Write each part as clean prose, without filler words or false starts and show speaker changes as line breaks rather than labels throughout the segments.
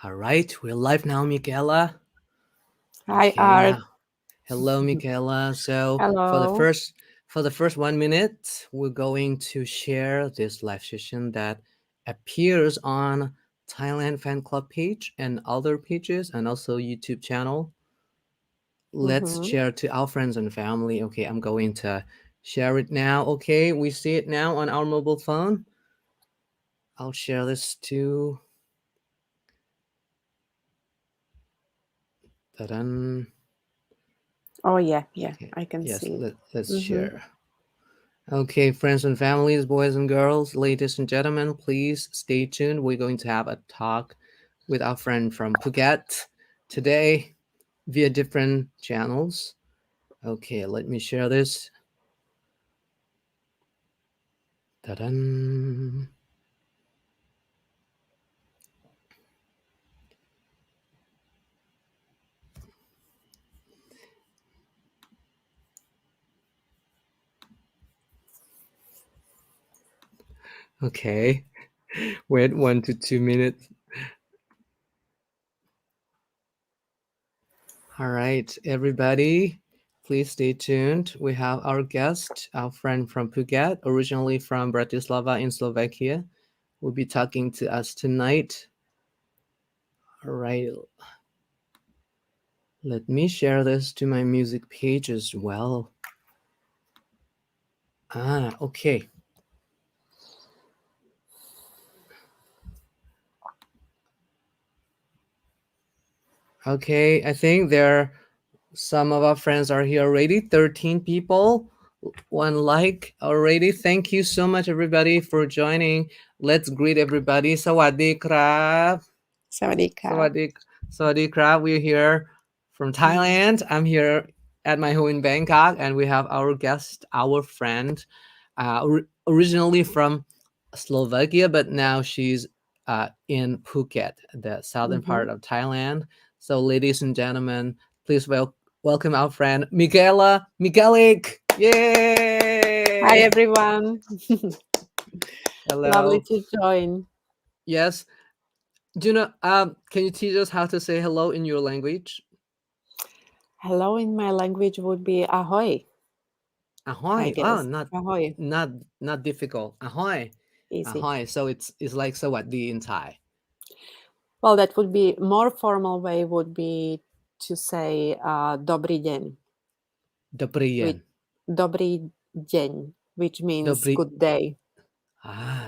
All right, we're live now, Michaela.
Hi,
Okay,
Art.
now, hello, Michaela. So
Hello.
for the first 1 minute, we're going to share this live session that appears on Thailand Fanclub page and other pages, and also YouTube channel. Let's
Mm-hmm.
share to our friends and family. Okay, I'm going to share it now. Okay, we see it now on our mobile phone. I'll share this to. Ta-dan.
Oh, yeah,
Okay,
I can
yes,
see it.
let's
Mm-hmm.
share. Okay, friends and families, boys and girls, ladies and gentlemen, please stay tuned. We're going to have a talk with our friend from Phuket today via different channels. Okay, let me share this. Ta-dan. Okay, wait 1 to 2 minutes. All right, everybody, please stay tuned. We have our guest, our friend from Phuket, originally from Bratislava in Slovakia, will be talking to us tonight. All right, let me share this to my music page as well. Okay. Okay, I think some of our friends are here already. 13 people, one like already. Thank you so much, everybody, for joining. Let's greet everybody. Sawadee krab.
Sawadika.
Sawadee, Sawadee krab. We're here from Thailand. I'm here at my home in Bangkok, and we have our guest, our friend, originally from Slovakia, but now she's in Phuket, the southern
Mm-hmm.
part of Thailand. So, ladies and gentlemen, please welcome our friend Michaela Michalik.
Hi,
Yay!
everyone. Lovely
Hello.
to join.
Yes. Do you know? Can you teach us how to say hello in your language?
Hello in my language would be ahoy, I
Ahoy. Oh,
guess. Ahoy.
not not difficult. Ahoy.
Easy.
Ahoy. So it's like sawadee in Thai.
Well, that would be more formal way would be to say dobrý deň,
Dobrý
which
jen.
dobrý deň, which means
Dobrý.
good day.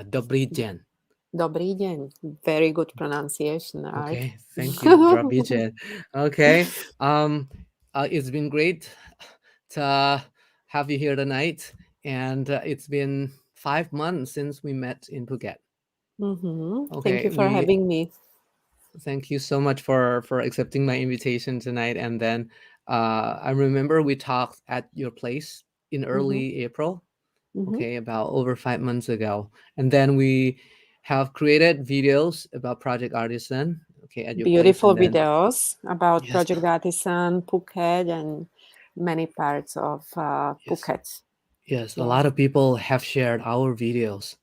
Dobrý den.
Dobrý deň. Very good pronunciation, Art.
Okay, thank you, Drabijan. Okay, it's been great to have you here tonight, and it's been 5 months since we met in Phuket.
Thank
Okay,
you for
we
having me.
thank you so much for accepting my invitation tonight. And then I remember we talked at your place in
Mhm,
early April.
mhm.
Okay, about over 5 months ago, and then we have created videos about Project Artisan. Okay, at your place,
Beautiful
and then
videos about
yes,
Project Artisan, Phuket, and many parts of
yes,
Phuket.
yes. A
Yeah.
lot of people have shared our videos.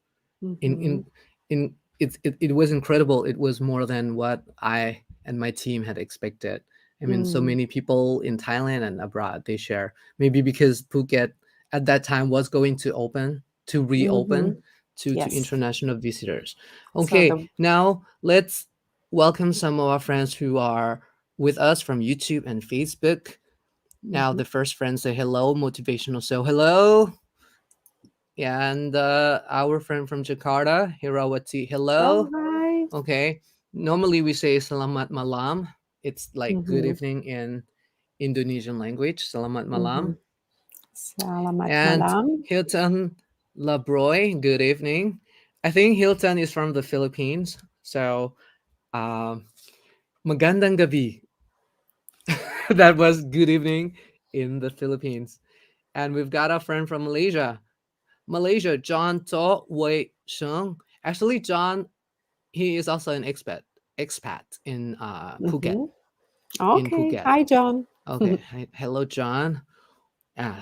In
hmm
in in it was incredible. It was more than what I and my team had expected. I mean, so
Mm.
many people in Thailand and abroad they share. Maybe because Phuket at that time was going to
hmm
reopen to
Yes.
international visitors.
So
Okay,
the
now let's welcome some of our friends who are with us from YouTube and Facebook. Now
mhm.
the first friend say hello, motivational. So hello, and our friend from Jakarta, Hirawati.
Oh
Hello.
hi.
Okay. Normally we say selamat malam. It's like good
hmm
evening in Indonesian language. Selamat
hmm
malam.
Selamat
And
malam.
Hilton Labroy, good evening. I think Hilton is from the Philippines. So um, magandang gabi. That was good evening in the Philippines. And we've got a friend from Malaysia. Malaysia, John To Wei Sheng. Actually, John, he is also an expat in Phuket.
hmm
In
Okay.
Phuket.
Hi, John.
Okay. Hello, John. Ah,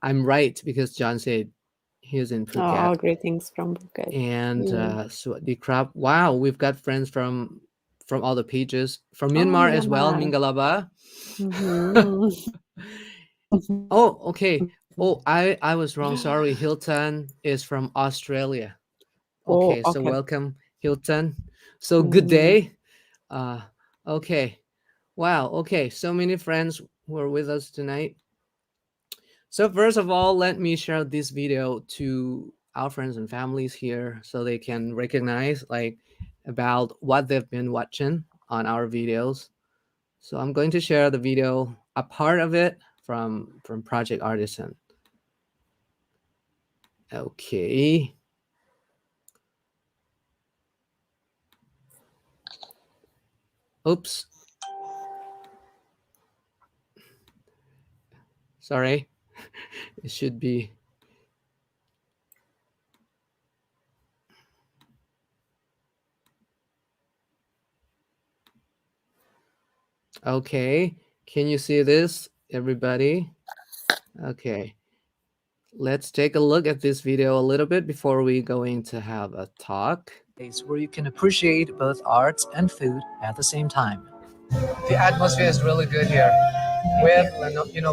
I'm right because John said he is in Phuket.
Oh, greetings from Phuket.
And
Mm.
so the crab. Wow, we've got friends from all the pages. From
Oh,
Myanmar as well,
Myanmar.
Mingalaba.
Mhm.
Oh, okay. Oh, I was wrong. Sorry. Hilton is from Australia.
Oh,
Okay, so
okay.
welcome, Hilton. So good
Mhm.
day. Uh, okay. Wow. Okay. So many friends who are with us tonight. So first of all, let me share this video to our friends and families here so they can recognize like about what they've been watching on our videos. So I'm going to share the video, a part of it from Project Artisan. Okay. Oops. Sorry. It should be okay. Can you see this, everybody? Okay. Let's take a look at this video a little bit before we going to have a talk. Place where you can appreciate both arts and food at the same time. The atmosphere is really good here with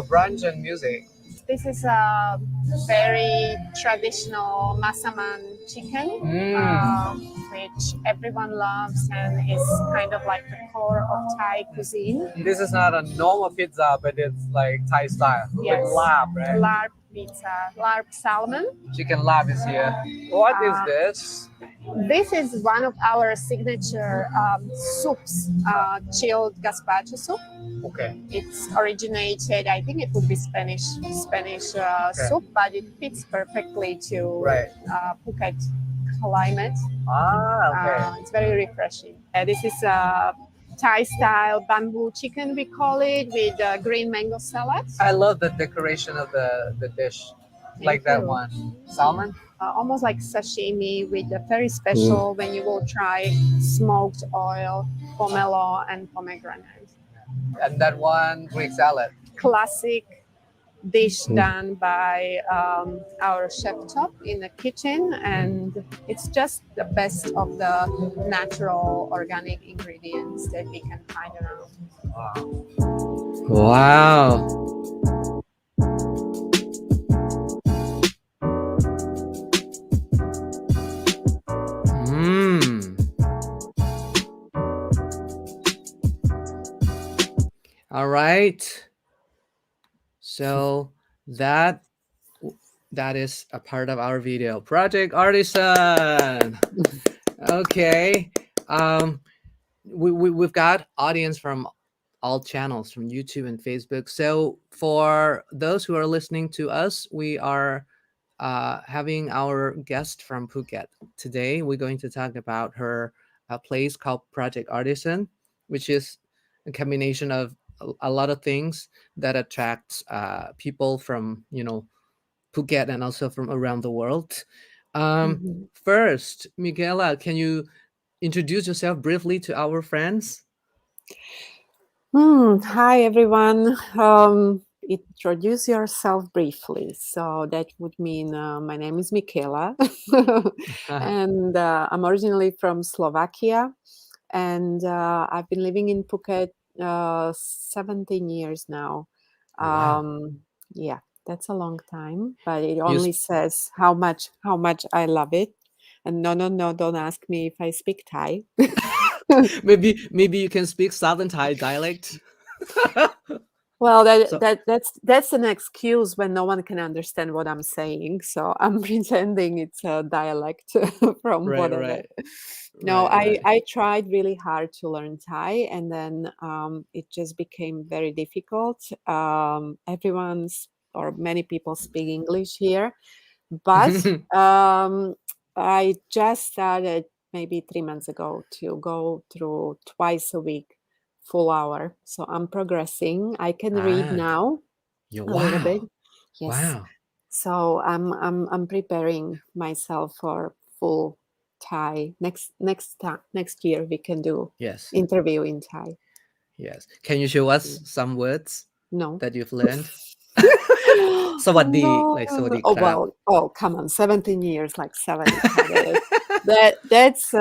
brunch and music.
This is a very traditional masaman chicken, which everyone loves and is kind of like the core of Thai cuisine.
This is not a normal pizza, but it's like Thai style.
Yes.
With lab, right?
Larb pizza, larb salmon.
Chicken lab is here. What is this?
This is one of our signature soups, chilled Gazpacho soup.
Okay.
It's originated, I think it would be Spanish soup, but it fits perfectly to Phuket climate. It's very refreshing. This is Thai style bamboo chicken, we call it, with green mango salad.
I love the decoration of the dish. Like that one. Salmon?
Almost like sashimi with a very special when you will try smoked oil, pomelo, and pomegranate.
And that one, Greek salad.
Classic dish done by our chef top in the kitchen, and it's just the best of the natural organic ingredients that we can find around.
Wow. All right. So that is a part of our video. Project Artisan. Okay. We've got audience from all channels, from YouTube and Facebook. So for those who are listening to us, we are having our guest from Phuket today. We're going to talk about her place called Project Artisan, which is a combination of a lot of things that attracts people from Phuket and also from around the world. First, Michaela, can you introduce yourself briefly to our friends?
Hi, everyone. Introduce yourself briefly. So that would mean my name is Michaela, and I'm originally from Slovakia, and I've been living in Phuket 17 years now.
Wow.
Yeah, that's a long time, but it only says how much I love it. And no, don't ask me if I speak Thai.
maybe you can speak Southern Thai dialect.
Well, that's an excuse when no one can understand what I'm saying. So I'm pretending it's a dialect from whatever.
Right.
No, I tried really hard to learn Thai, and then it just became very difficult. Many people speak English here, but I just started maybe 3 months ago to go through twice a week, full hour. So I'm progressing. I can read now a little bit. Yes.
Wow.
So I'm preparing myself for full Thai. Next year we can do interview in Thai.
Yes. Can you show us some words that you've learned? Sawadee,
No.
like sawadee
Oh
krab.
well. Oh come on, 17 years, like 7. that's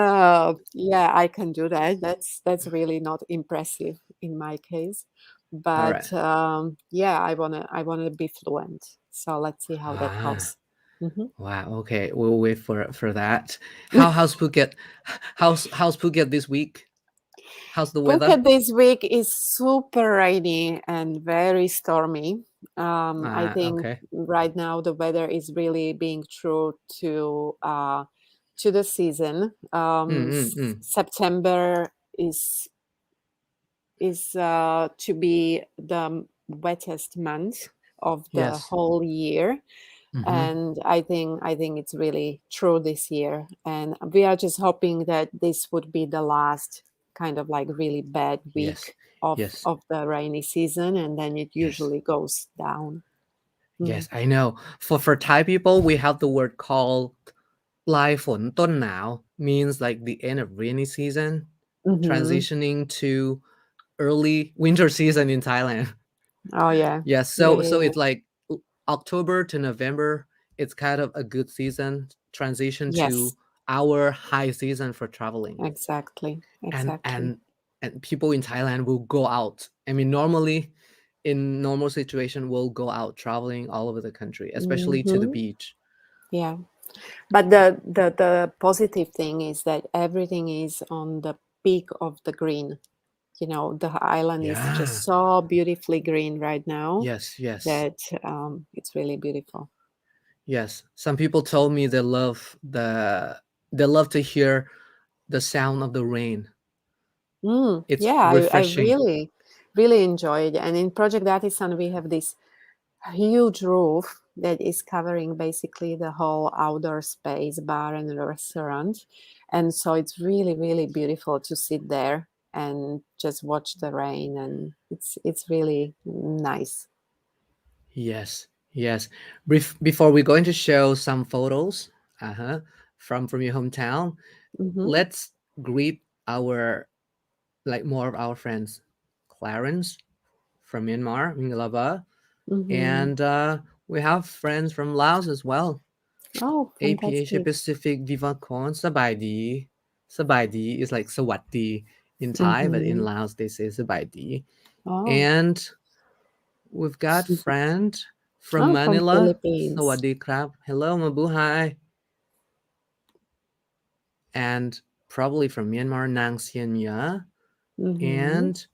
yeah, I can do that. That's really not impressive in my case,
All right.
but yeah, I wanna be fluent. So let's see how that
Ah,
goes. Hmm.
wow. Okay, we'll wait for that. How's Phuket? How's Phuket this week? How's the weather?
Phuket this week is super rainy and very stormy. I
Ah,
think
okay.
right now the weather is really being true to the season.
Mm, mm, mm.
September is to be the wettest month of the
Yes.
whole year,
Mm-hmm.
and I think it's really true this year, and we are just hoping that this would be the last kind of like really bad
Yes.
week of
Yes.
of the rainy season, and then it
Yes.
usually goes down. Mm.
Yes. I know. For Thai people, we have the word called ปลายฝนต้นหนาว means like the end of rainy season,
Mm-hmm.
transitioning to early winter season in Thailand.
Oh yeah,
Yes,
yeah,
so
yeah,
it's like October to November. It's kind of a good season transition
yeah.
to
Yes,
our high season for traveling,
exactly,
and
exactly.
and and people in Thailand will go out. I mean, normally in normal situation, will go out traveling all over the country, especially to the
Mm-hmm.
beach.
Yeah. But the positive thing is that everything is on the peak of the green. The island is
Yeah.
just so beautifully green right now
Yes. Yes.
that it's really beautiful.
Yes. Some people told me they love to hear the sound of the rain. It's
Yeah, I
refreshing.
really, really enjoyed. And in Project Artisan, we have this huge roof that is covering basically the whole outdoor space, bar and restaurant. And so it's really, really beautiful to sit there and just watch the rain, and it's really nice.
Yes, yes. Before we're going to show some photos, uh-huh, from your hometown,
Mm-hmm.
let's greet our like more of our friends. Clarence from Myanmar, Mingalaba,
Mm-hmm.
and we have friends from Laos as well.
Oh,
AP Asia
fantastic.
Pacific Vivakon Sabaidi. Sabaidi is like Sawati in Thai, but in
Mm-hmm.
Laos they say Sabaidi.
Oh.
And we've got friend from
Oh, from
Manila.
Philippines.
Sawadee krab. Hello, Mabuhay. And probably from Myanmar, Nang Sien Ya.
Mm-hmm.
And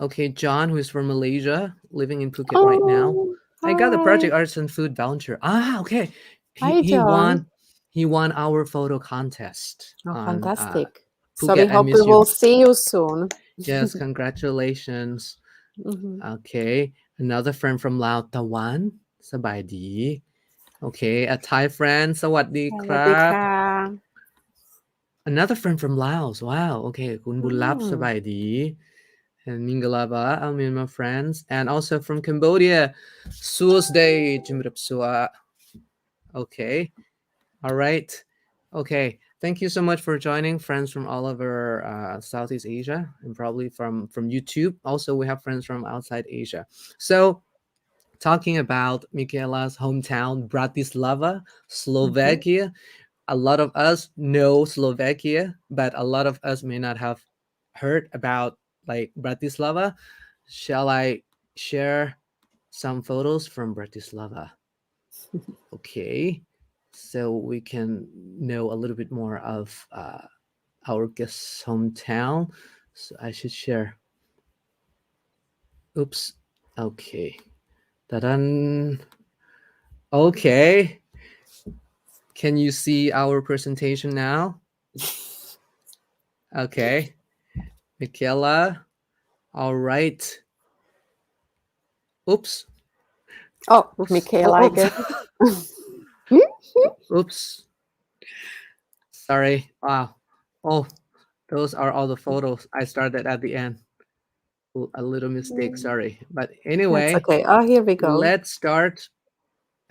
okay, John, who's from Malaysia, living in Phuket right now.
Oh,
I got the
hi.
Project Artisan food voucher. Ah, okay. He
Hi,
he
John.
won he won our photo contest
Oh,
on
fantastic. So we
Phuket. I
hope we
miss you.
will see you soon.
Yes, congratulations.
Mm-hmm.
Okay, another friend from Lao, Tawan. Sabaydi. Okay, a Thai friend. Sawadee
สวัสดีค
krab.
่ะ
Another friend from Laos. Wow. Okay. Kun Bulap
Mm.
Sabaydi. And Mingalaba, I mean my friends. And also from Cambodia. Suos Day Jimrip Sua. Okay. All right. Okay. Thank you so much for joining, friends from all over Southeast Asia and probably from YouTube. Also, we have friends from outside Asia. So talking about Michaela's hometown, Bratislava,
Mm-hmm.
Slovakia. A lot of us know Slovakia, but a lot of us may not have heard about like Bratislava. Shall I share some photos from Bratislava? Okay, so we can know a little bit more of our guest's hometown. So I should share. Oops. Okay. Ta-dan. Okay. Can you see our presentation now? Okay. Michaela. All right. Oops.
Oh,
Oops. Oh,
Michaela
oops.
again.
Oops. Sorry. Wow. Oh, those are all the photos I started at the end. A little mistake. Sorry. But
That's
anyway,
okay. Oh, here we go.
let's start.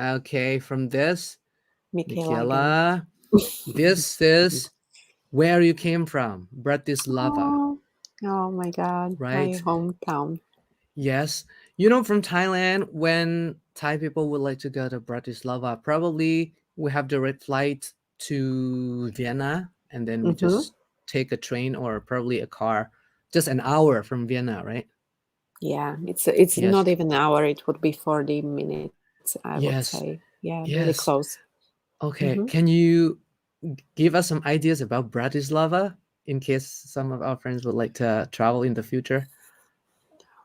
Okay, from this,
Michaela again.
Michaela. This is where you came from, Bratislava,
Oh, oh my God, my
right?
hometown.
Yes. From Thailand, when Thai people would like to go to Bratislava, probably we have direct flight to Vienna, and then we
Mm-hmm.
just take a train or probably a car, just an hour from Vienna, right?
Yeah, it's
Yes,
not even an hour. It would be 40 minutes, I would say.
yes,
Yeah, really
yes.
close.
Okay,
Mm-hmm.
can you give us some ideas about Bratislava in case some of our friends would like to travel in the future?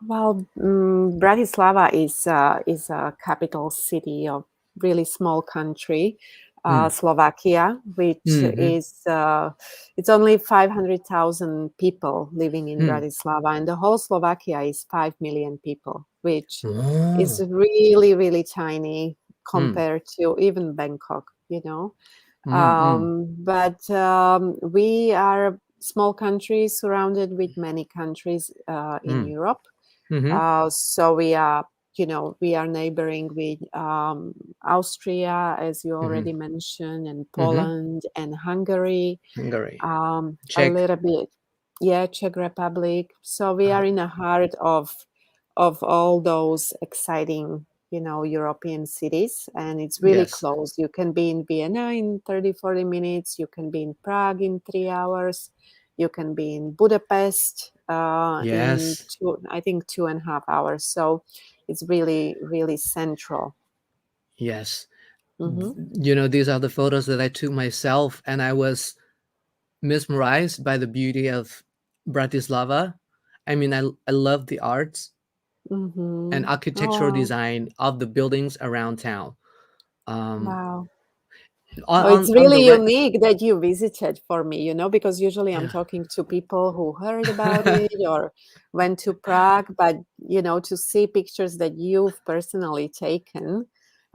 Well, Bratislava is a capital city of really small country,
Mm.
Slovakia, which
Mm-hmm.
is it's only 500,000 people living in
Mm.
Bratislava, and the whole Slovakia is 5 million people, which is
Oh.
really really tiny
Mm.
compared to even Bangkok, you know.
Mm. Mm.
But we are a small country surrounded with many countries in
Mm.
Europe.
Mm-hmm.
So we are, we are neighboring with Austria, as you
Mm-hmm.
already mentioned, and
Mm-hmm.
Poland and Hungary,
Hungary,
a
Czech.
little bit, yeah, Czech Republic. So we are
Uh,
in the heart of all those exciting, European cities, and it's really
yes.
close. You can be in Vienna in 30, 40 minutes. You can be in Prague in 3 hours. You can be in Budapest in
Yes.
two, I think 2.5 hours. So it's really, really central.
Yes.
Hmm.
These are the photos that I took myself, and I was mesmerized by the beauty of Bratislava. I mean, I love the arts and
Hmm.
architectural
Oh,
design of the buildings around town. Um,
wow.
on,
Oh, it's
on the
really
right,
unique that you visited for me, because usually I'm
yeah,
talking to people who heard about it or went to Prague, but to see pictures that you've personally taken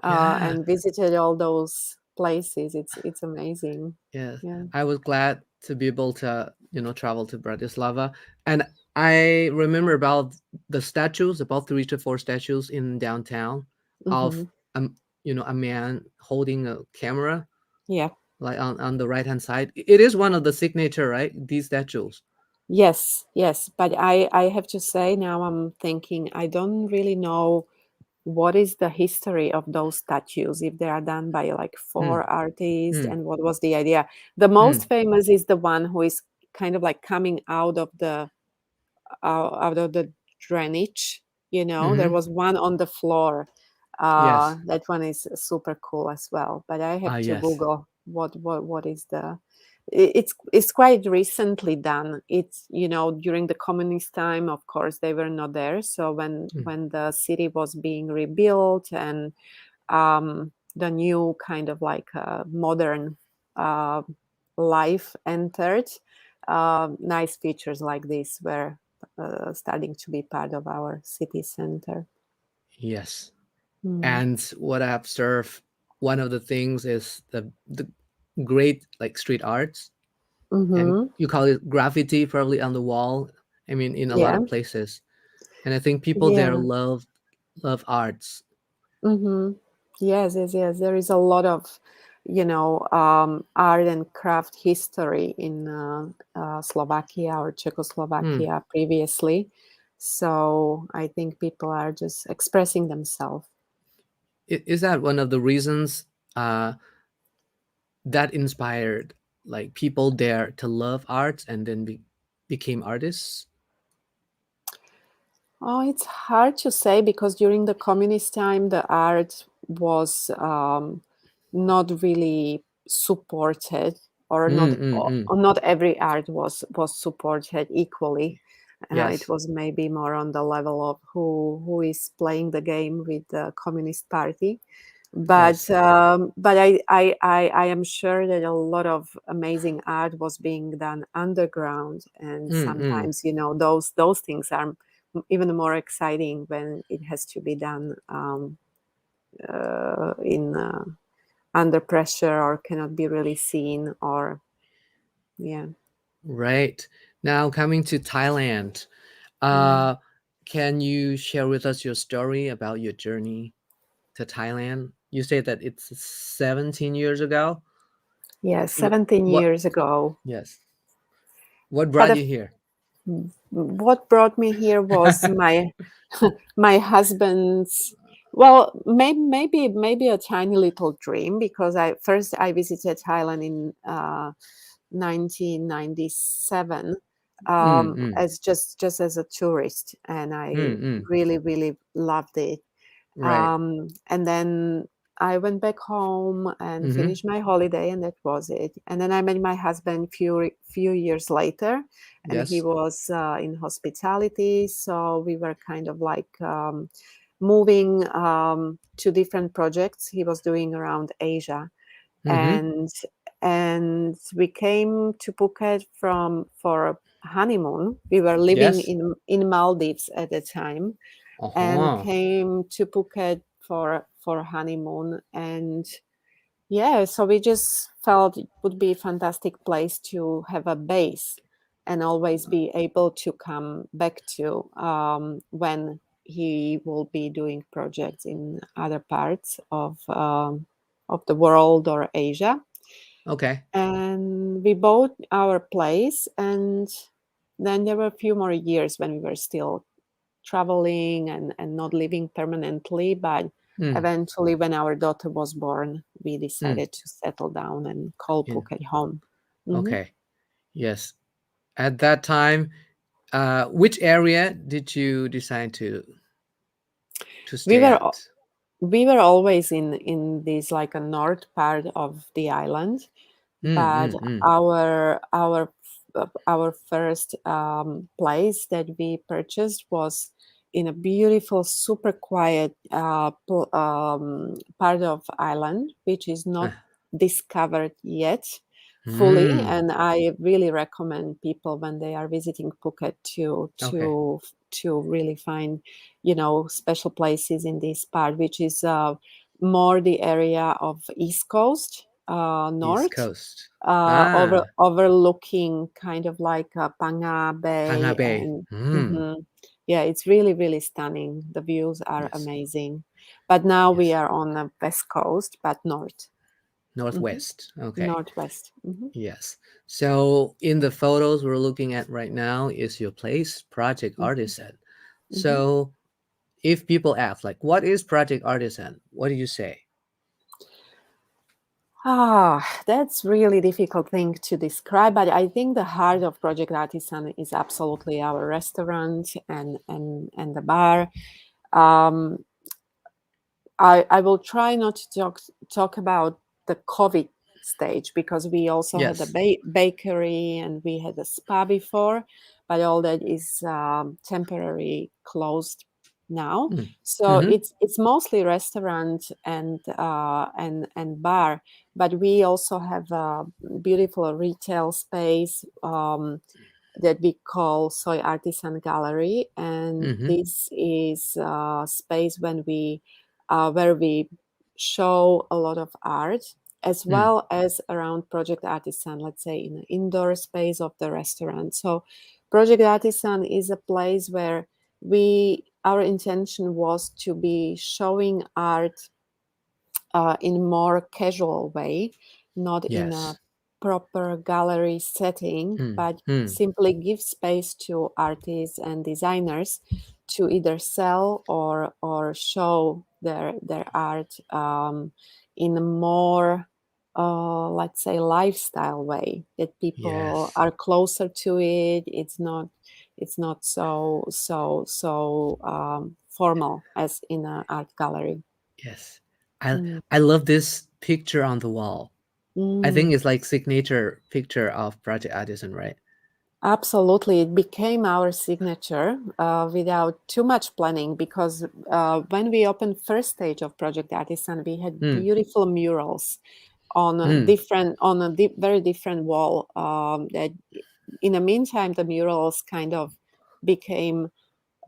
yeah,
and visited all those places, it's amazing.
yes.
Yeah.
I was glad to be able to travel to Bratislava, and I remember about the statues, about 3 to 4 statues in downtown of
Hmm.
a man holding a camera,
Yeah.
like on the right hand side. It is one of the signature, right? These statues.
Yes, yes. But I have to say now I'm thinking I don't really know what is the history of those statues, if they are done by like
Mm,
four artists,
mm,
and what was the idea. The
mm,
most famous is the one who is kind of like coming out of the drainage. There
mm-hmm.
was one on the floor.
Yes.
That one is super cool as well, but I have to
Yes.
google what is the it's quite recently done. It's during the communist time, of course they were not there. So
Mm,
when the city was being rebuilt, and the new kind of like modern uh, life entered, nice features like this were starting to be part of our city center.
yes.
Mm.
And what I observe, one of the things is the great like street arts, and
Mm-hmm.
you call it graffiti, probably on the wall. I mean, in a lot
Yeah,
of places, and I think people there
yeah.
love arts.
Mm-hmm. Yes, yes, yes. There is a lot of, art and craft history in Slovakia or
Hmm.
Czechoslovakia previously. So I think people are just expressing themselves.
Is that one of the reasons uh, that inspired like people there to love arts and then became artists?
Oh, it's hard to say because during the communist time, the art was not really supported, or
Mm,
not,
mm, mm.
or not every art was supported equally. It
Yes.
was maybe more on the level of who is playing the game with the Communist Party. But
Yes.
I am sure that a lot of amazing art was being done underground, and
Mm, mm.
sometimes those things are even more exciting when it has to be done in under pressure, or cannot be really seen, or yeah.
Right. Now coming to Thailand,
Mm.
uh, can you share with us your story about your journey to Thailand? You say that it's 17 years ago.
Yeah,
Wh-
17
What?
years ago.
Yes. What
But
brought you here?
what brought me here was my my husband's. Well, maybe a tiny little dream, because I visited Thailand in 1997,
Mm, mm,
as just as a tourist, and I
mm, mm.
really loved it.
Right.
And then I went back home and
Mm-hmm.
finished my holiday, and that was it. And then I met my husband few years later, and he
Yes.
was in hospitality, so we were kind of like moving to different projects he was doing around Asia,
Mm-hmm.
and we came to Phuket for a honeymoon. We were living
Yes.
in Maldives at the time, and
Uh-huh.
came to Phuket for honeymoon. And yeah, so we just felt it would be a fantastic place to have a base and always be able to come back to when he will be doing projects in other parts of the world or Asia.
Okay.
And we bought our place, and then there were a few more years when we were still traveling and not living permanently. But
Mm,
eventually, when our daughter was born, we
mm.
decided to settle down and call
In,
Phuket home. Hmm.
okay. Yes. At that time, which area did you decide to
We
stay
were
at?
we were always in this like a north part of the island,
Mm,
but
mm, mm.
our first place that we purchased was in a beautiful, super quiet part of island, which is not
Ah,
discovered yet fully.
mm.
And I really recommend people when they are visiting Phuket
Okay.
to really find, special places in this part, which is more the area of East Coast,
East
north,
Coast. Ah,
overlooking kind of like Panga Bay.
Pangabe.
And
Mm.
mhm, yeah, it's really stunning. The views are
Yes.
amazing. But now we
Yes.
are on the west coast, but north. Hmm.
Northwest. Okay.
Northwest. Hmm.
Yes. So in the photos we're looking at right now is your place, Project
Hmm.
Artisan.
Hmm.
So if people ask, like, what is Project Artisan? What do you say?
That's really difficult thing to describe, but I think the heart of Project Artisan is absolutely our restaurant and the bar. Um, I will try not to talk about the COVID stage, because we also had a
Yes.
bakery and we had a spa before, but all that is temporary closed now.
Mm.
So
Mm-hmm.
it's mostly restaurant and bar, but we also have a beautiful retail space. That we call Soy Artisan Gallery, and
Mm-hmm.
this is a space where we show a lot of art, as
Mm.
well as around Project Artisan, let's say in the indoor space of the restaurant. So Project Artisan is a place where our intention was to be showing art in more casual way, not in a
Yes.
proper gallery setting,
Mm.
but
Mm.
simply give space to artists and designers to either sell or show their art in a more let's say lifestyle way, that people
Yes.
are closer to it. It's not so formal as in an art gallery.
Yes. I
Mm.
I love this picture on the wall. I think
Mm.
it's like signature picture of Project Artisan, right?
Absolutely. It became our signature without too much planning, because when we opened first stage of Project Artisan, we had
Mm.
beautiful murals
Mm.
on a very different wall. That in the meantime, the murals kind of became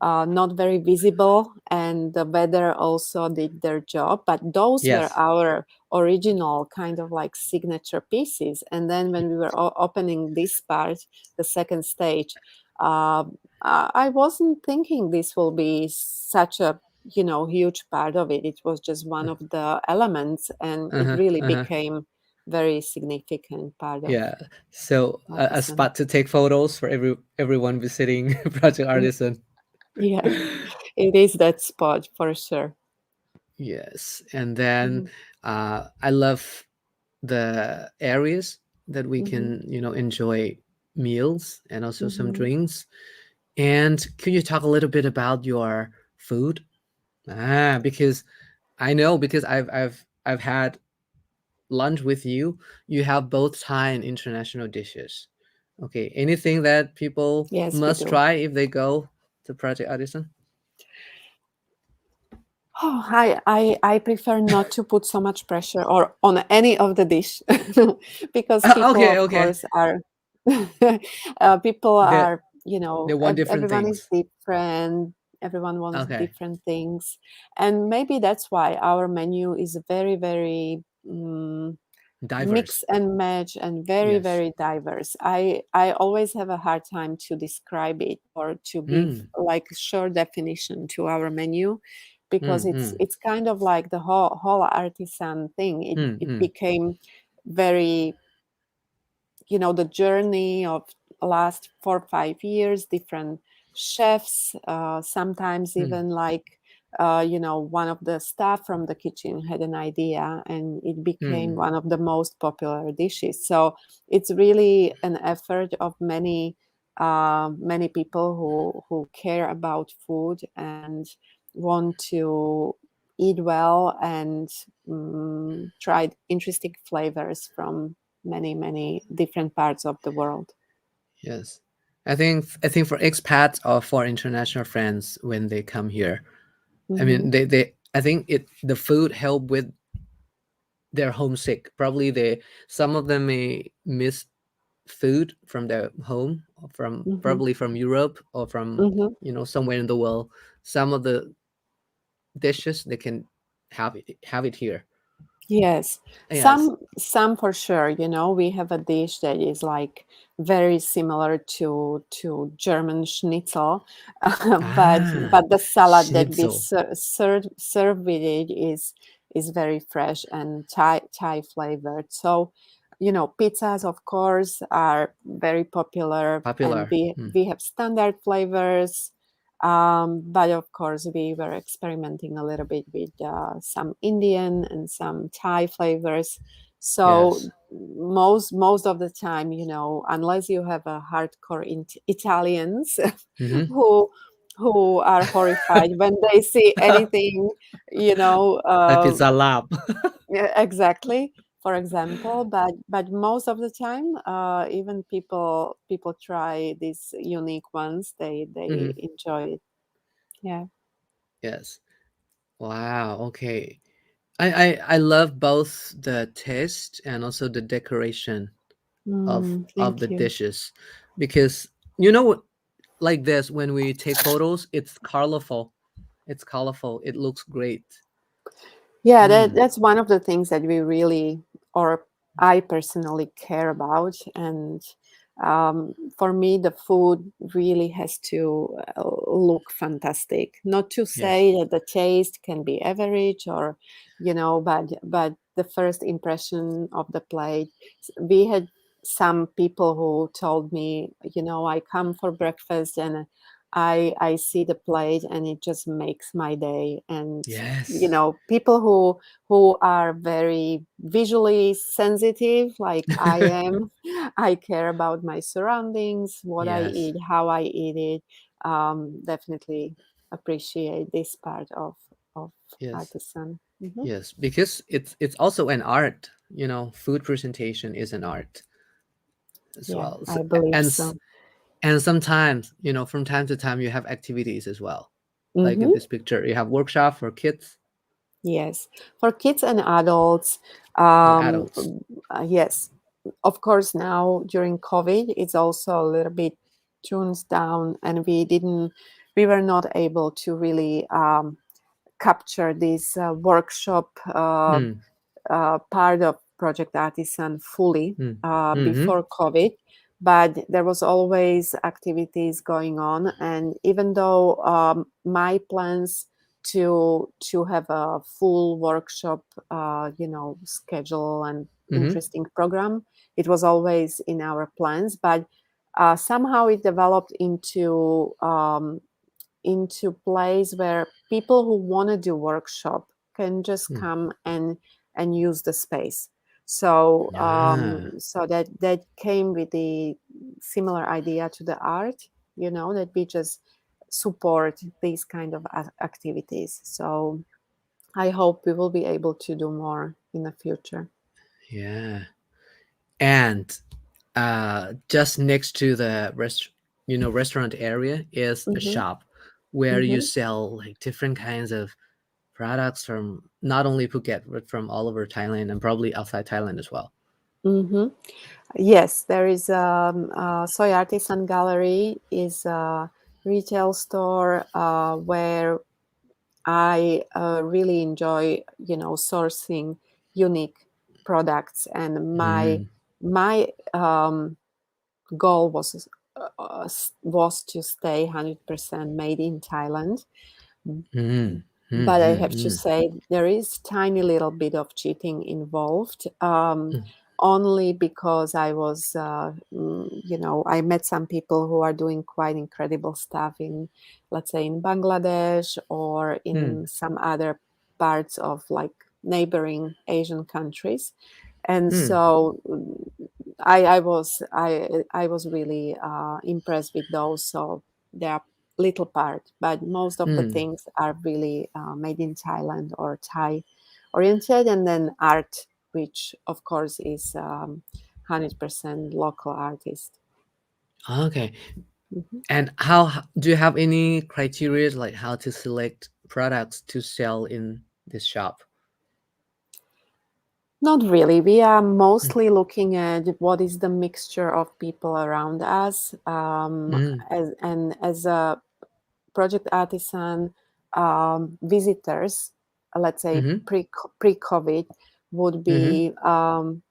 not very visible, and the weather also did their job, but those were
Yes.
our original kind of like signature pieces. And then when we were opening this part, the second stage, uh, I wasn't thinking this will be such a huge part of it. It was just one of the elements, and it
Uh-huh.
really
Uh-huh.
became very significant part of
Yeah. So a
artisan.
spot to take photos for everyone visiting Project
Mm,
Artisan.
yeah, it is that spot for sure.
Yes, and then
Mhm,
I love the areas that we
mhm,
can, enjoy meals and also some
mhm.
drinks. And could you talk a little bit about your food? Because I know, because I've had lunch with you. You have both Thai and international dishes. Okay, anything that people
Yes, we
must
do.
try if they go to Project Artisan?
Oh, I prefer not to put so much pressure or on any of the dish because people,
Okay,
of
okay.
course, are people
They
are,
they want different
everyone is
things.
different. Everyone wants
Okay,
different things, and maybe that's why our menu is very, very
diverse.
mix and match and very,
Yes.
very diverse. I always have a hard time to describe it or to give
Mm,
like short definition to our menu because
mm,
it's
mm,
it's kind of like the whole artisan thing. it
mm,
it
mm,
became very, the journey of last 4 or 5 years, different chefs, sometimes
mm,
even like one of the staff from the kitchen had an idea and it became
mm.
one of the most popular dishes. So it's really an effort of many people who care about food and want to eat well and try interesting flavors from many different parts of the world.
Yes. I think for expats or for international friends when they come here, I
Hmm.
mean they I think the food help with their homesick. Probably they some of them may miss food from their home, or from
Hmm.
probably from Europe or from,
Hmm.
somewhere in the world. Some of the dishes they can have it here.
Yes,
Yes.
some for sure. We have a dish that is like very similar to German schnitzel, but
Ah,
but the salad that we
schnitzel.
serve with it is very fresh and Thai flavored. So, pizzas of course are very popular, and
Popular.
we
Mm.
we have standard flavors. But of course, we were experimenting a little bit with some Indian and some Thai flavors. So
Yes.
most of the time, unless you have a hardcore Italians
Mm-hmm.
who who are horrified when they see anything, you know,
Like
uh,
pizza lab.
yeah, exactly. For example, but most of the time, even people try these unique ones. They
Hmm.
enjoy it. Yeah.
Yes. Wow. Okay. I love both the taste and also the decoration of the
Thank you.
dishes, because you know like this, when we take photos, it's colorful. It's colorful. It looks great.
Yeah,
Mm.
that's one of the things that we really, or I personally care about. And for me, the food really has to look fantastic. Not to
Yes.
say that the taste can be average or, but the first impression of the plate. We had some people who told me, I come for breakfast and I see the plate and it just makes my day. And
Yes.
people who are very visually sensitive like I am, I care about my surroundings, what I
Yes.
eat, how I eat it. Definitely appreciate this part of
Yes.
artisan. Hmm.
Yes. Because it's also an art. Food presentation is an art as
Yeah,
well.
I believe
And
so.
and sometimes, from time to time, you have activities as well. Like in
Hmm.
this picture, you have workshop for kids
Yes, for kids and adults.
and
um,
adults.
yes, of course, now during COVID it's also a little bit tuned down, and we were not able to really capture this workshop
Mm,
part of Project Artisan fully
mm, mm-hmm,
before COVID, but there was always activities going on. And even though my plans to have a full workshop, schedule and
mm-hmm,
interesting program, it was always in our plans. But somehow it developed into place where people who want to do workshop can just
Hmm.
come and use the space. So
Ah,
so that came with the similar idea to the art, that we just support these kind of activities. So I hope we will be able to do more in the future.
yeah. And just next to the restaurant area is a
Mm-hmm.
shop where you
Mm-hmm.
sell like different kinds of products from not only Phuket but from all over Thailand and probably outside Thailand as well.
Mm-hmm. Yes, there is Soy Artisan Gallery is a retail store where I really enjoy, sourcing unique products, and my
Mm,
my goal was to stay 100% made in Thailand.
mm, mm,
But I
mm,
have to
mm,
say there is tiny little bit of cheating involved.
mm,
Only because I was, I met some people who are doing quite incredible stuff in, let's say, in Bangladesh or
mm,
in some other parts of like neighboring Asian countries, and
mm,
so I was really impressed with those. So they are little part, but most of the
mm.
things are really made in Thailand or Thai oriented, and then art, which of course is 100% local artist.
Okay.
Mhm.
And how do you have any criteria like how to select products to sell in this shop?
Not really. We are
Mm,
mostly looking at what is the mixture of people around us,
mm,
as a Project Artisan visitors, let's say
mm-hmm,
pre-COVID, would
mm-hmm,
be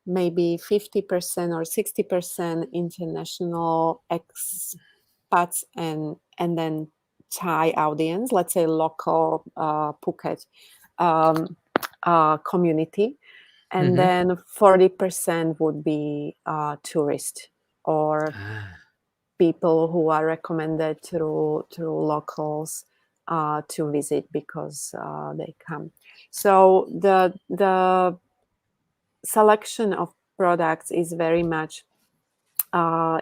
maybe 50% or 60% international expats, and then Thai audience, let's say local Phuket um, community, and
mm-hmm.
then 40% would be tourist or
Ah,
people who are recommended through locals to visit because they come. So the selection of products is very much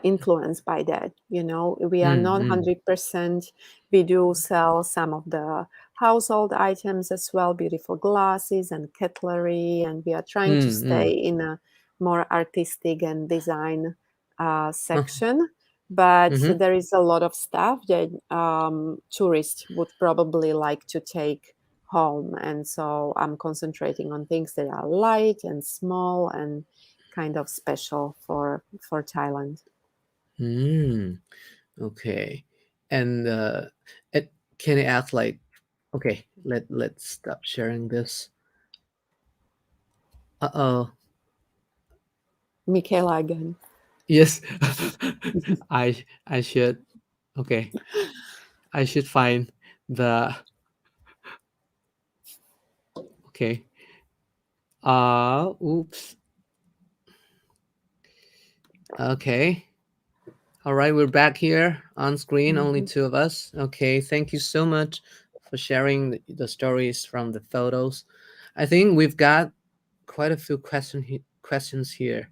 influenced by that. We are
mm,
not
mm,
100%. We do sell some of the household items as well, beautiful glasses and cutlery, and we are trying to
mm,
stay
mm.
in a more artistic and design
Uh,
section. But
mm-hmm.
there is a lot of stuff that tourists would probably like to take home, and so I'm concentrating on things that are light and small and kind of special for Thailand.
Mm, okay. And it, can I ask like, okay, let's stop sharing this. Uh-oh.
Michaela again.
Yes. I should, okay. I should find the, okay. Oops. Okay. All right, we're back here on screen, only
Mhm.
two of us. Okay, thank you so much for sharing the stories from the photos. I think we've got quite a few questions here.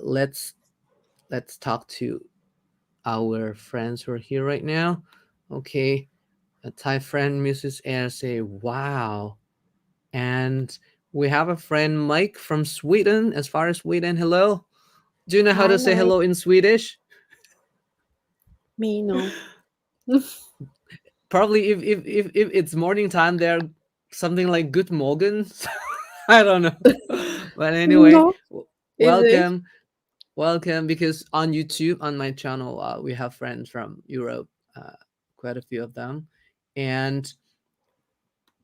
Let's talk to our friends who are here right now. Okay, a Thai friend, Mrs. Air, say wow, and we have a friend Mike from Sweden. As far as Sweden, hello. Do you know how
Hi,
to say
Mike.
hello in Swedish?
Me, no.
Probably if it's morning time, they're something like good morgen. I don't know. But anyway,
No, is it?
welcome, welcome. Because on YouTube, on my channel, we have friends from Europe, uh, quite a few of them, and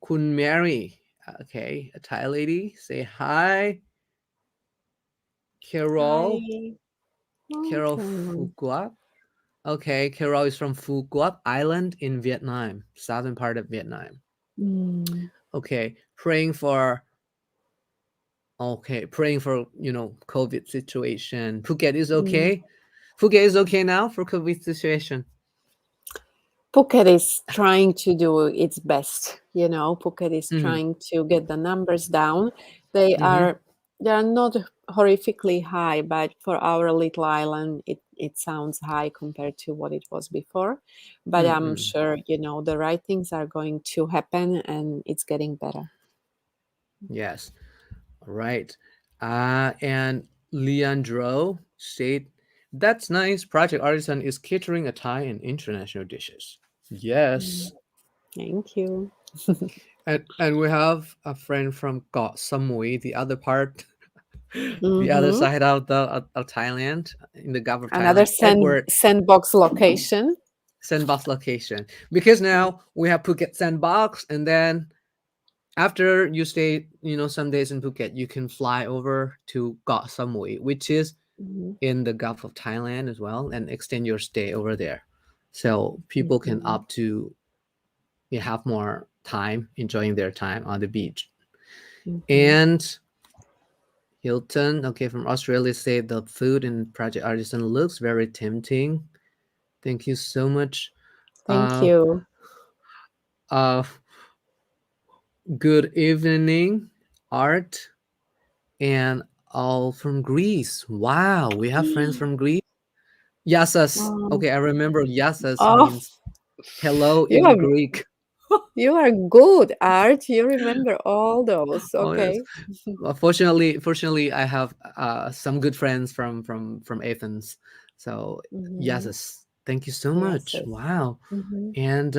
Kun Mary, okay, a Thai lady, say hi. Carol,
Hi.
Carol
Okay.
Phuquat. Okay, Carol is from Phuquat Island in Vietnam, southern part of Vietnam.
Mm,
Okay, praying for, okay, praying for COVID situation. Phuket is
mm.
okay. Phuket is okay now for COVID situation.
Phuket is trying to do its best. Phuket is
Mm-hmm.
trying to get the numbers down. They
Mm-hmm.
are they are not horrifically high, but for our little island, it sounds high compared to what it was before. But I'm
Mm-hmm.
sure the right things are going to happen, and it's getting better.
Yes. All right. And Leandro said, "That's nice. Project Artisan is catering a Thai and international dishes."
Mm,
Yes.
thank you.
And we have a friend from Got Samui, the other part, the other
Hmm.
side of of Thailand, in the Gulf of
Another
Thailand. Edward,
sandbox location.
sandbox location. Because now we have Phuket sandbox, and then after you stay, some days in Phuket, you can fly over to Got Samui, which is
Mhm,
in the Gulf of Thailand as well, and extend your stay over there. So people can
mhm,
opt to have more time enjoying their time on the beach.
mhm.
And Hilton, okay, from Australia, said the food in Project Artisan looks very tempting. Thank you so much.
Thank
Uh,
you.
uh, Good evening, Art, and all from Greece. Wow, we have friends from Greece. Yasas.
Um,
Okay, I remember Yasas
oh,
means hello
you
in
are
Greek.
you are good, Art. You remember all those.
Oh yes.
Okay.
Fortunately, I have some good friends from Athens. So
Hmm.
Yasas, thank you so
Yes.
much.
Yes.
Wow.
Hmm.
And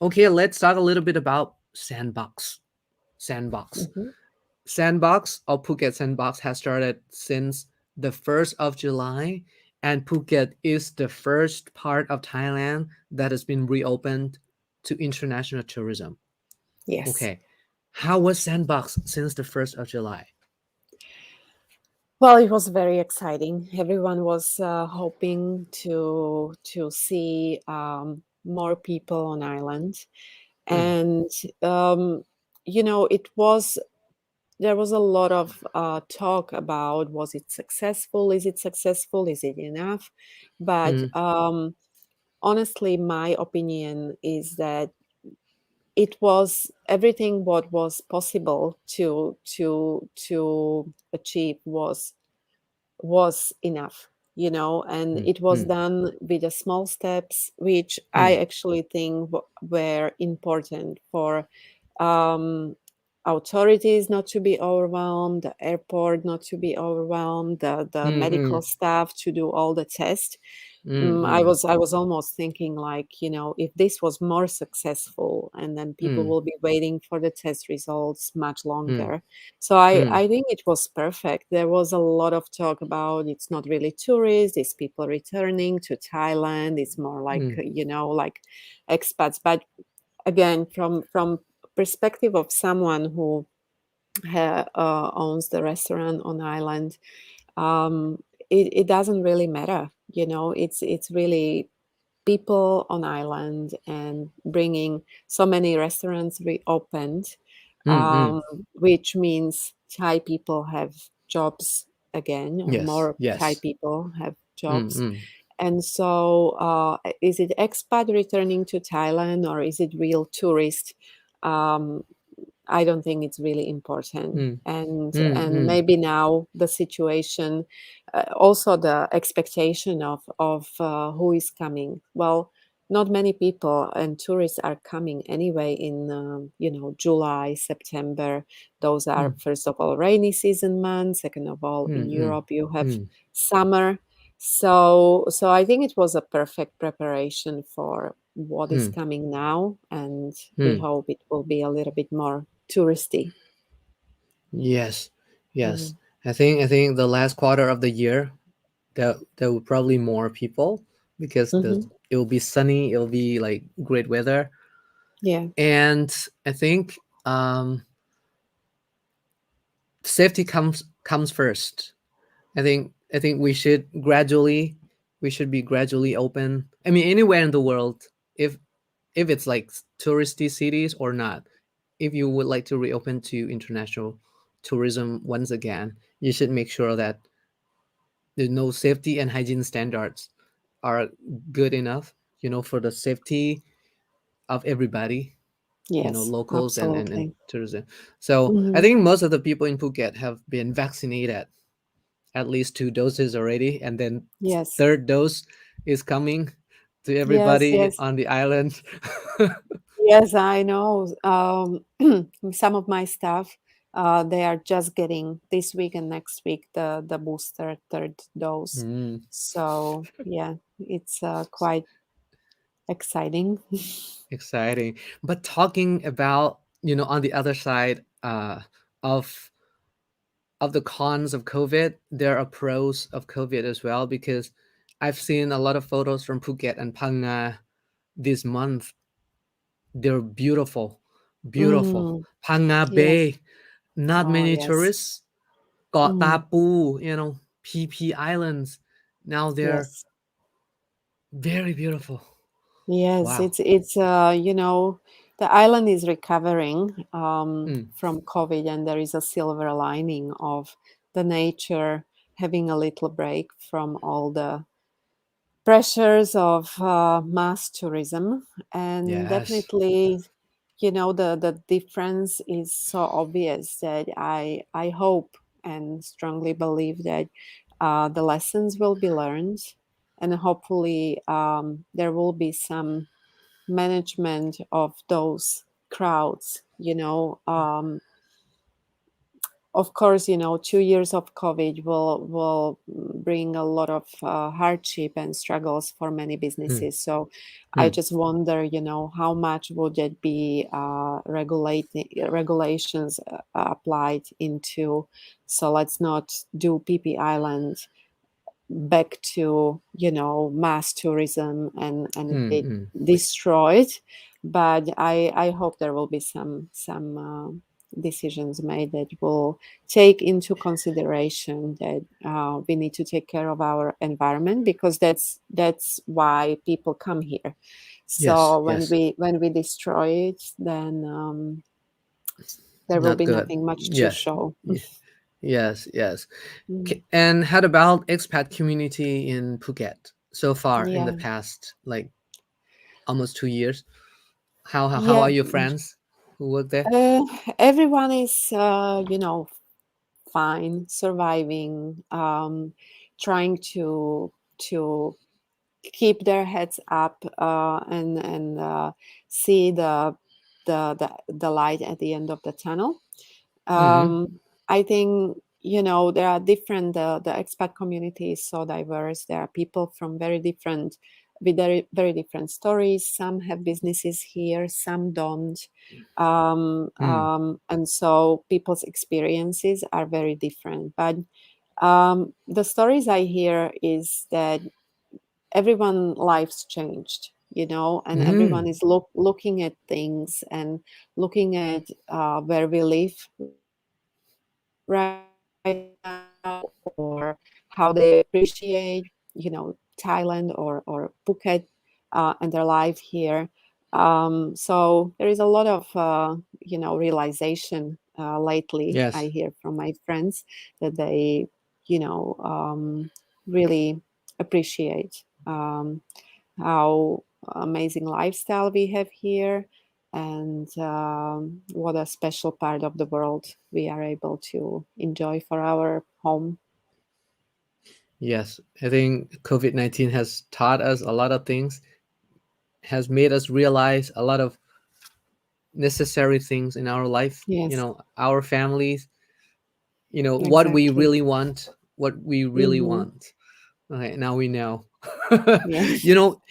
okay, let's talk a little bit about Sandbox. Sandbox.
Hmm.
Sandbox or Phuket Sandbox has started since the 1st of July, and Phuket is the first part of Thailand that has been reopened to international tourism.
Yes.
Okay. How was Sandbox since the 1st of July?
Well, it was very exciting. Everyone was hoping to see more people on island,
Mm,
and um, it was there was a lot of talk about, was it successful? Is it successful? Is it enough? But
mm,
honestly, my opinion is that it was everything what was possible to achieve was enough, and
mm,
it was
mm,
done with the small steps, which I
mm,
actually think were important for um, authorities not to be overwhelmed, the airport not to be overwhelmed, the
mm,
medical
mm,
staff to do all the tests.
mm,
I
mm,
was I was almost thinking, like, if this was more successful, and then people
mm,
will be waiting for the test results much
mm,
longer. So I
mm,
I think it was perfect. There was a lot of talk about, it's not really tourists, it's people returning to Thailand. It's more like,
mm,
like expats. But again, from perspective of someone who owns the restaurant on island, it doesn't really matter. It's really people on island, and bringing so many restaurants reopened,
mm, mm.
which means Thai people have jobs again, or
Yes,
more Thai
yes.
people have
Mm,
jobs.
mm,
And so, is it expat returning to Thailand, or is it real tourist? Um, I don't think it's really important.
mm,
And
mm,
maybe now the situation, also the expectation of who is coming. Well, not many people and tourists are coming anyway in July, September. Those are,
mm,
first of all, rainy season months. Second of all, in
mm,
Europe you have
mm,
summer. So I think it was a perfect preparation for what is
mm,
coming now, and we
mm.
hope it will be a little bit more touristy.
Yes, yes.
Mhm.
I think the last quarter of the year, there will probably more people because
Mhm.
it will be sunny, it will be like great weather.
Yeah.
And I think safety comes first. I think we should be gradually open. I mean, anywhere in the world, if it's like touristy cities or not, if you would like to reopen to international tourism once again, you should make sure that the safety and hygiene standards are good enough, for the safety, of everybody,
Yes,
locals and
absolutely.
tourism. So I
Hmm.
think most of the people in Phuket have been vaccinated at least 2 doses already, and then
Yes,
third dose is coming to
yes,
everybody
yes.
on the island.
Yes, I know. Some of my staff, they are just getting this week and next week the booster third dose.
Mm,
So yeah, it's quite exciting.
exciting. But talking about, on the other side of the cons of COVID, there are pros of COVID as well, because I've seen a lot of photos from Phuket and Phang this month. They're beautiful, beautiful.
Mm,
Phang
yes.
Bay, not
Oh
many
yes.
tourists. Got
Mm,
Tapu, PP Islands. Now they're
yes.
very beautiful.
Yes,
Wow.
it's the island is recovering
Mm,
from COVID, and there is a silver lining of the nature having a little break from all the pressures of mass tourism. And
yes.
definitely, the difference is so obvious that I hope and strongly believe that the lessons will be learned, and hopefully there will be some management of those crowds. Of course, 2 years of COVID will bring a lot of hardship and struggles for many
Mm,
businesses. So I
mm,
just wonder, how much would it be regulations applied into. So let's not do PP Island back to mass tourism and
mm,
it
mm.
destroyed. But I hope there will be some decisions made that will take into consideration that we need to take care of our environment, because that's why people come here.
Yes,
So when
yes.
we destroy it, then there will
Not
be
good.
nothing much to
Yes.
show.
Yes, yes.
Mm.
And how about expat community in Phuket so far in the
Yeah,
past, like almost 2 years? How
yeah.
are your friends who work there?
Uh, Everyone is, fine, surviving, trying to keep their heads up and see the light at the end of the tunnel.
Mm-hmm.
I think there are different. The expat community is so diverse. There are people from very different, with very very different stories. Some have businesses here, some don't,
Mm.
and so people's experiences are very different. But the stories I hear is that everyone lives changed, and everyone
Mm.
is looking at things and looking at where we live right now, or how they appreciate Thailand or Phuket and their life here. So there is a lot of realization lately. I hear
Yes.
from my friends that they really appreciate how amazing lifestyle we have here, and what a special part of the world we are able to enjoy for our home.
Yes. I think COVID-19 has taught us a lot of things, has made us realize a lot of necessary things in our life,
Yes,
our families, what we
exactly.
really want, what we really
Hmm.
want. Okay, now we know.
Yeah.
you know,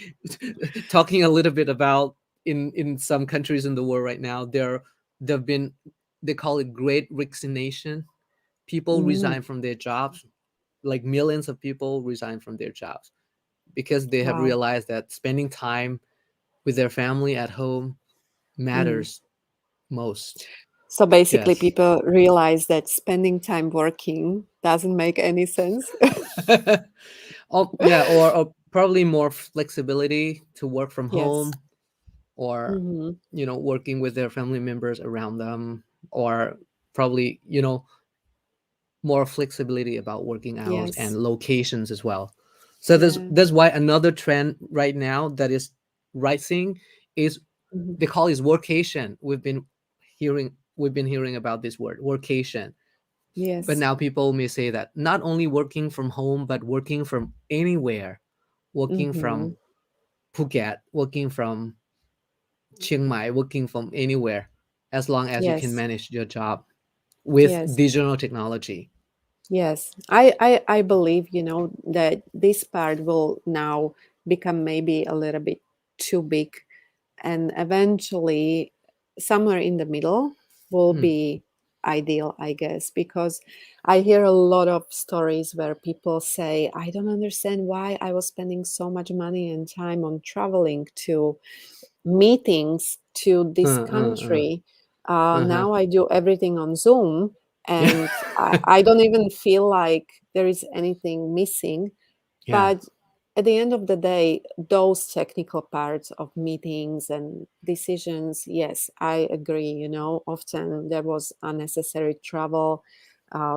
talking a little bit about in some countries in the world right now, there've been, they call it great resignation. People
Mm.
resign from their jobs, like millions of people resign from their jobs because they have
Wow.
realized that spending time with their family at home
Mm.
matters most.
So basically,
Yes.
people realize that spending time working doesn't make any sense.
Oh, yeah, or probably more flexibility to work from
Yes.
home, or
Hmm.
working with their family members around them, or probably more flexibility about working hours and
Yes.
locations as well. So
Yeah.
that's why another trend right now that is rising is
Mhm.
they call it workation. We've been hearing about this word workation, but
Yes.
now people may say that not only working from home but working from anywhere, working
Hmm.
from Phuket, working from Chiang Mai, working from anywhere, as long as you can
Yes.
manage your job with
Yes.
digital technology.
Yes. I believe, that this part will now become maybe a little bit too big, and eventually somewhere in the middle will
Hmm.
be ideal, I guess, because I hear a lot of stories where people say, I don't understand why I was spending so much money and time on traveling to meetings to this
Uh, uh, uh,
country.
uh-huh.
Now I do everything on Zoom,
Yeah.
and I don't even feel like there is anything missing.
Yeah.
But at the end of the day, those technical parts of meetings and decisions, yes, I agree. Often there was unnecessary travel,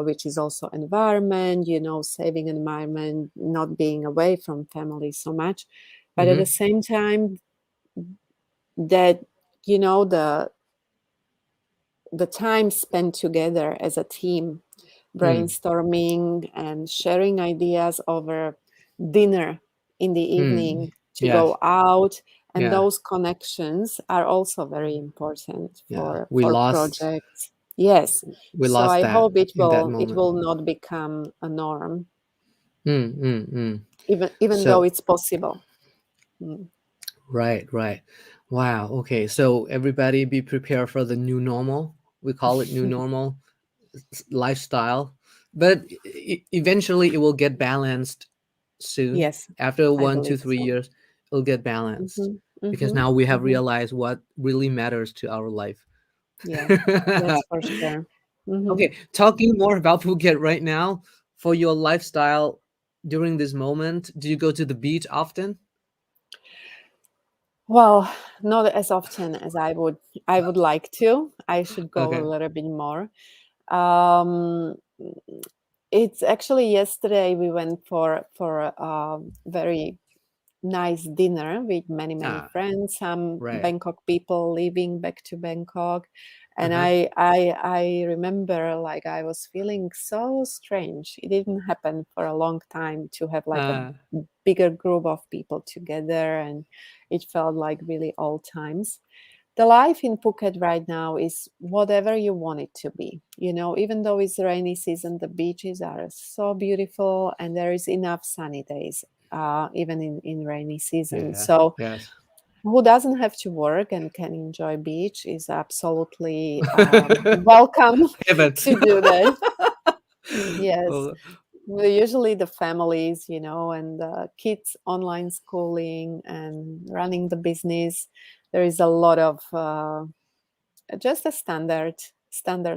which is also environment, saving environment, not being away from family so much. But at the
Mm-hmm.
same time, that you know the time spent together as a team,
Hmm.
brainstorming and sharing ideas over dinner in the
Hmm.
evening, to
Yes.
go out, and
Yeah.
those connections are also very important
Yeah.
for
We lost.
projects. Yes.
We
So
lost
I
that
hope it
in that
will it
moment.
will not become a norm,
Hmm. Hmm. Hmm.
even though
So
it's possible. Mm.
right. Right. Wow. Okay. So everybody, be prepared for the new normal. We call it new normal lifestyle, but eventually it will get balanced soon.
Yes,
After
I
one, two,
believe
three
so.
years, it'll get balanced
Hmm.
because
Hmm.
now we have
Hmm.
realized what really matters to our life.
Yeah, that's for sure. Hmm.
Okay, talking more about Phuket right now. For your lifestyle during this moment, do you go to the beach often?
Well, not as often as I would like to. I should go a
Okay.
little bit more. Um, it's actually yesterday we went for a very nice dinner with many many
Ah,
friends, some
right.
Bangkok people living back to Bangkok. And
Uh-huh.
I remember, like, I was feeling so strange. It didn't happen for a long time to have like a
Uh,
bigger group of people together, and it felt like really old times. The life in Phuket right now is whatever you want it to be. Even though it's rainy season, the beaches are so beautiful and there is enough sunny days, even in rainy season.
yeah.
So
Yes.
who doesn't have to work and can enjoy beach is absolutely welcome
Heaven.
to do that. Yes.
Oh,
Well, usually the families, and the kids online schooling and running the business. There is a lot of just a standard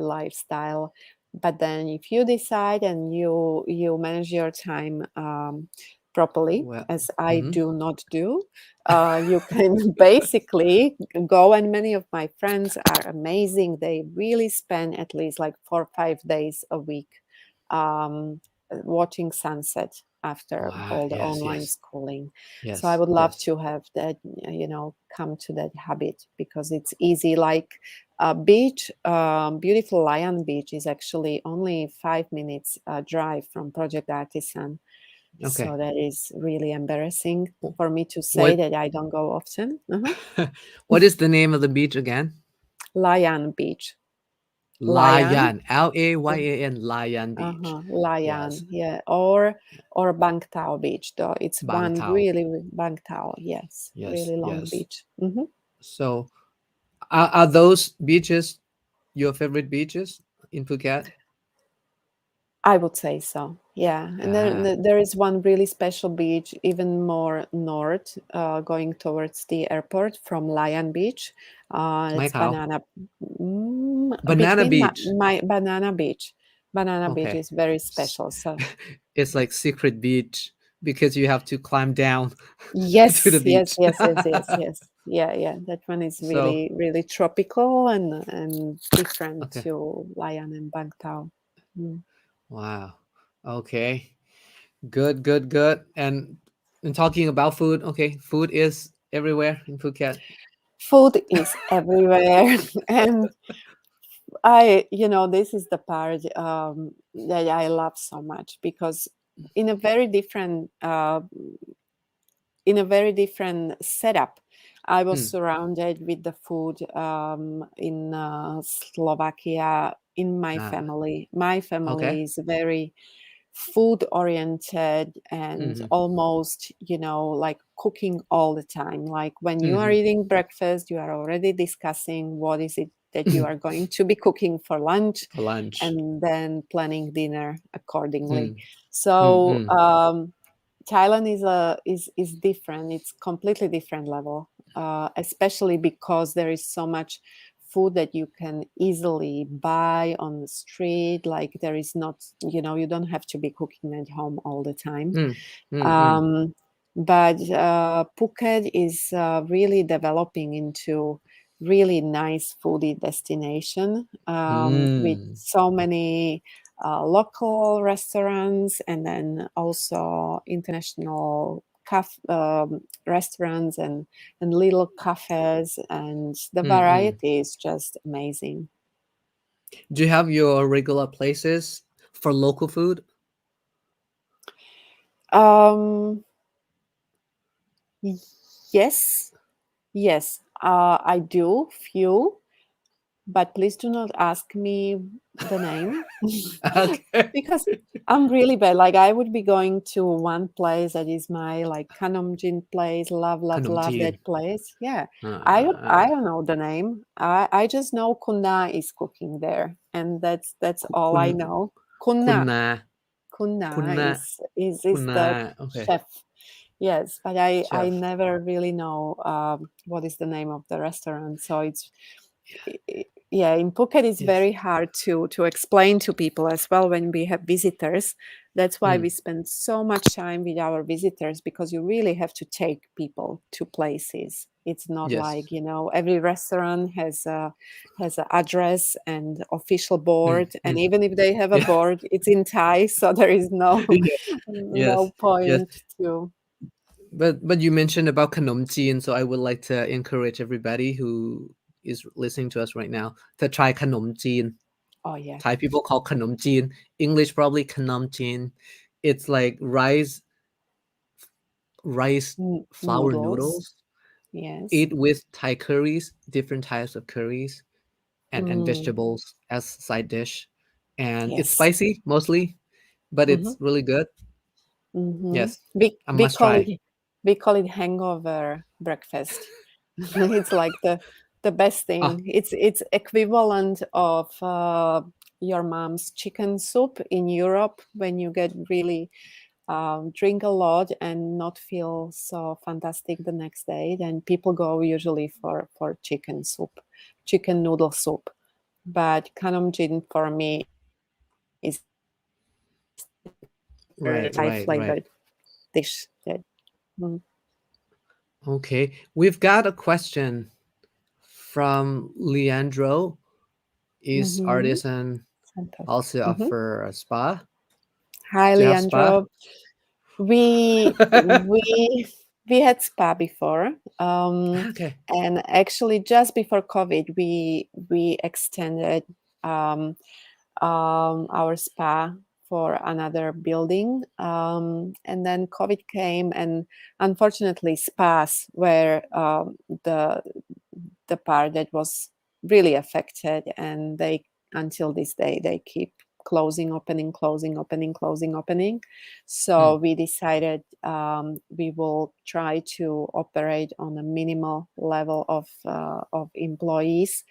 lifestyle. But then if you decide and you manage your time properly,
well.
as I
Mm-hmm.
do not do, you can basically go. And many of my friends are amazing. They really spend at least like 4 or 5 days a week um, watching sunset after
Wow.
all the
Yes.
online
Yes.
schooling. So I
Yes.
would love
Yes.
to have that, come to that habit, because it's easy. Like a beach, beautiful Layan beach is actually only 5 minutes drive from Project Artisan.
Okay.
So that is really embarrassing for me to say
What
that I don't go often.
what is the name of the beach again?
Layan Beach. Layan.
Layan. Layan. Layan Beach.
Uh-huh,
Yes.
Layan, yeah, or Bang Tao Beach, though it's
Bang
one
Tao.
really Bang Tao, yes,
Yes.
really long
Yes.
beach. Hmm.
So, are those beaches your favorite beaches in Phuket?
I would say so, yeah. And then
Ah,
there is one really special beach, even more north, going towards the airport from Layan Beach. It's
Michael. Banana
between
Beach.
my Banana Beach. Banana Beach
Okay.
is very
S-
special. So
It's like secret beach because you have to climb down to the
yes, yes,
beach.
yes, yes, yes, yes. Yeah, yeah. That one is
So,
really, really tropical and different
okay.
to Layan and Bangtao. Mm.
Wow. Okay. Good, good, good. And talking about food, okay, food is everywhere in Phuket.
Food is everywhere. And this is the part that I love so much, because in a very different setup, I was
Mm.
surrounded with the food in Slovakia. In my
Ah,
family, my
okay.
family is very food oriented, and
Mm-hmm.
almost, like cooking all the time. Like when you are
Mm-hmm.
eating breakfast, you are already discussing what is it that you are going to be cooking for lunch,
For lunch.
and then planning dinner accordingly.
Mm.
So
Mm-mm.
Thailand is different. It's completely different level, especially because there is so much food that you can easily buy on the street. Like there is not, you don't have to be cooking at home all the time.
Mm. Mm-mm.
Um, but Phuket is really developing into really nice foodie destination, with
Mm.
so many local restaurants, and then also international restaurants, and little cafes, and the
Mm-mm.
variety is just amazing.
Do you have your regular places for local food?
Um, yes, yes, I do few, but please do not ask me the name.
Okay.
Because I'm really bad. Like I would be going to one place that is my like Kanamjin place, love, love, love
Kanamjin.
that place. Yeah. I
Uh,
don't know the name. I just know Kunna is cooking there, and that's all
kun
I know. Kunna.
kunna
Kunna
kunna
is
kunna.
the
Okay.
chef. Yes, but I
Chef.
never really know what is the name of the restaurant. So it's yeah, in Phuket it's
Yes.
very hard to explain to people as well when we have visitors. That's why
Mm.
we spend so much time with our visitors, because you really have to take people to places. It's not
Yes.
like, every restaurant has an address and official
Mm.
board, and
Mm.
even if they have a
Yeah.
board, it's in Thai, so there is no
Yes. Yes.
no
Yes.
point to.
But you mentioned about Kanomjin, so I would like to encourage everybody who is listening to us right now to try Kanomjin.
Oh yeah.
Thai people call Kanomjin. English probably Kanomjin. It's like rice flour
Noodles.
noodles.
Yes.
Eat with Thai curries, different types of curries, and
Mm,
vegetables as side dish. And it's
yes.
spicy mostly, but
Mm-hmm.
it's really good.
Mm-hmm.
Yes,
We
a
we
must
call
try.
it hangover breakfast. It's like the best
Ah,
thing. It's equivalent of your mom's chicken soup in Europe when you get really drink a lot and not feel so fantastic the next day. Then people go usually for chicken soup, chicken noodle soup. But Kanamjin for me is very Thai
right, right,
flavored
right.
dish.
Okay, we've got a question from Leandro. Is
Mm-hmm.
artisan
Fantastic.
also
Mm-hmm.
offer a spa?
Hi,
Do you have spa?
Leandro. We had spa before,
Okay.
and actually just before COVID, we extended um, our spa for another building, and then COVID came, and unfortunately, spas were the the part that was really affected, and they until this day they keep closing, opening, closing, opening, closing, opening.
Hmm.
So we decided we will try to operate on a minimal level of employees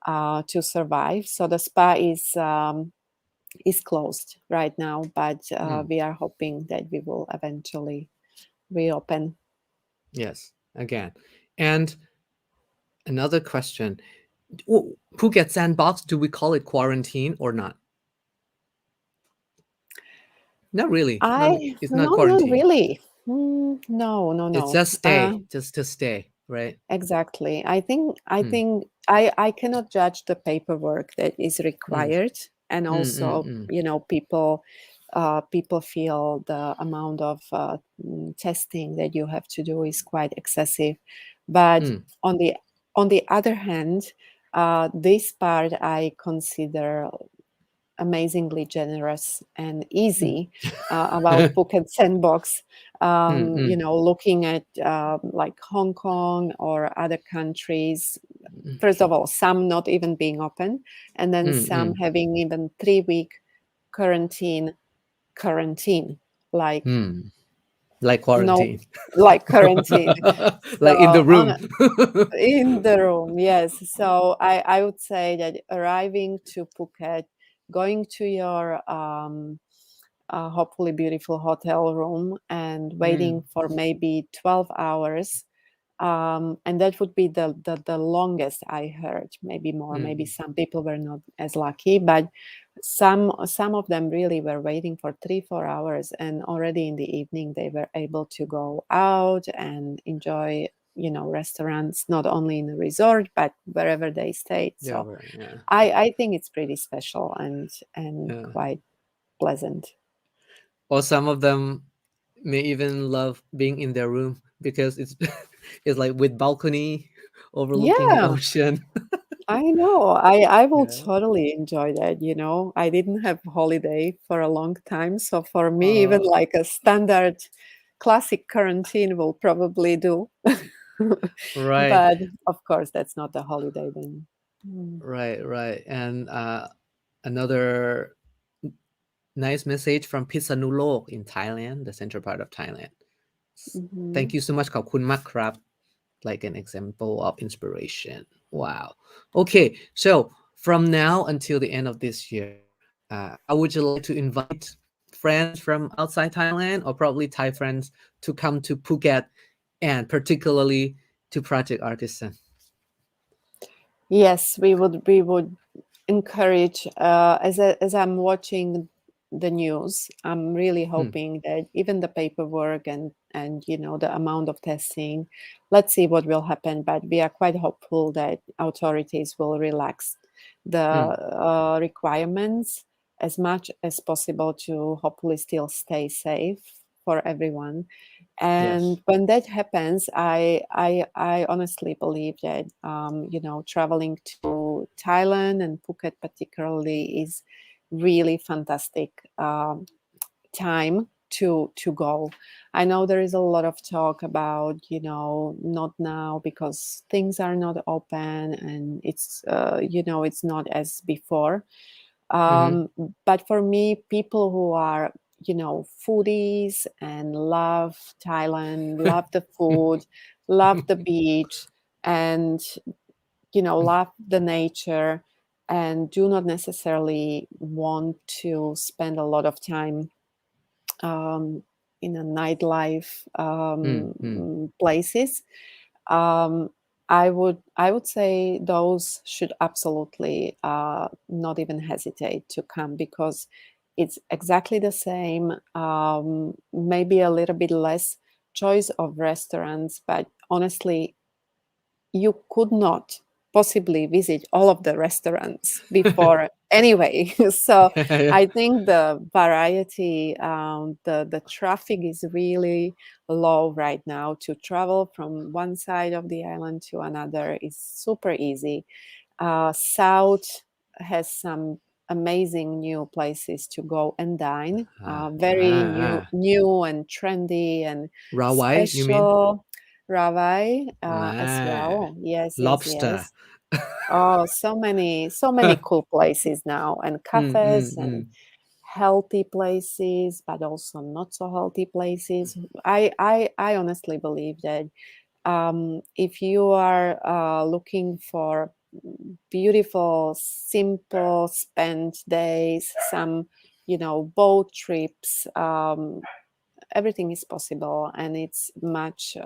to survive. So the spa is closed right now, but
Hmm.
we are hoping that we will eventually reopen.
Yes. Again. And another question. Phuket Sandbox, do we call it quarantine or not? Not really. No, it's not
Not
quarantine.
really. No, no,
It's
no.
just stay, just to stay, right?
Exactly. I
Mm,
think I cannot judge the paperwork that is
mm,
required, and
mm, mm,
also,
mm,
people feel the amount of testing that you have to do is quite excessive. But
mm,
on the on the other hand, this part I consider amazingly generous and easy about Phuket Sandbox. Looking at like Hong Kong or other countries, first of all, some not even being open, and then some having even 3-week quarantine, like
Like
no,
quarantine.
like quarantine.
Like in the
So
room.
in the room, yes. So I would say that arriving to Phuket, going to your hopefully beautiful hotel room and waiting for maybe 12 hours, and that would be the longest I heard. Maybe more, maybe some people were not as lucky, but some of them really were waiting for 3-4 hours, and already in the evening they were able to go out and enjoy, restaurants, not only in the resort but wherever they stayed.
Yeah,
So
right, yeah.
I think it's pretty special and
Yeah.
quite pleasant.
Or some of them may even love being in their room because it's it's like with balcony overlooking the
Yeah,
ocean.
I know. I will
Yeah.
totally enjoy that, I didn't have holiday for a long time, so for me, even
Uh,
like a standard classic quarantine will probably do.
right,
But of course, that's not a holiday then. Mm.
right. And another nice message from Pisanulok in Thailand, the central part of Thailand. Thank
Mhm.
you so much ขอบคุณมากครับ like an example of inspiration. Wow. Okay, so from now until the end of this year, how would you like to invite friends from outside Thailand or probably Thai friends to come to Phuket and particularly to Project Artisan?
Yes, we would encourage, as I'm watching the news, I'm really
Hmm,
hoping that even the paperwork and the amount of testing, let's see what will happen, but we are quite hopeful that authorities will relax the
hmm,
requirements as much as possible to hopefully still stay safe for everyone.
yes.
And when that happens, I honestly believe that traveling to Thailand and Phuket particularly is really fantastic time to go. I know there is a lot of talk about not now because things are not open and it's not as before.
Mm-hmm.
um, but for me, people who are foodies and love Thailand, love the food, love the beach, and love the nature, and do not necessarily want to spend a lot of time um, in a nightlife
Hmm, hmm.
places. um, I would say those should absolutely not even hesitate to come, because it's exactly the same. Maybe a little bit less choice of restaurants, but honestly, you could not possibly visit all of the restaurants before anyway. So
Yeah.
I think the variety, the traffic is really low right now. To travel from one side of the island to another is super easy. South has some amazing new places to go and dine. Very new,
Ah.
new and trendy and
Rawai, you mean?
special. Ravai as
Ah.
well. Yes, yes,
Lobster.
yes. Oh, so many cool places now, and
Mm,
cafes
mm,
and
mm.
healthy places, but also not so healthy places. I honestly believe that if you are looking for beautiful, simple spent days, some boat trips, everything is possible, and it's much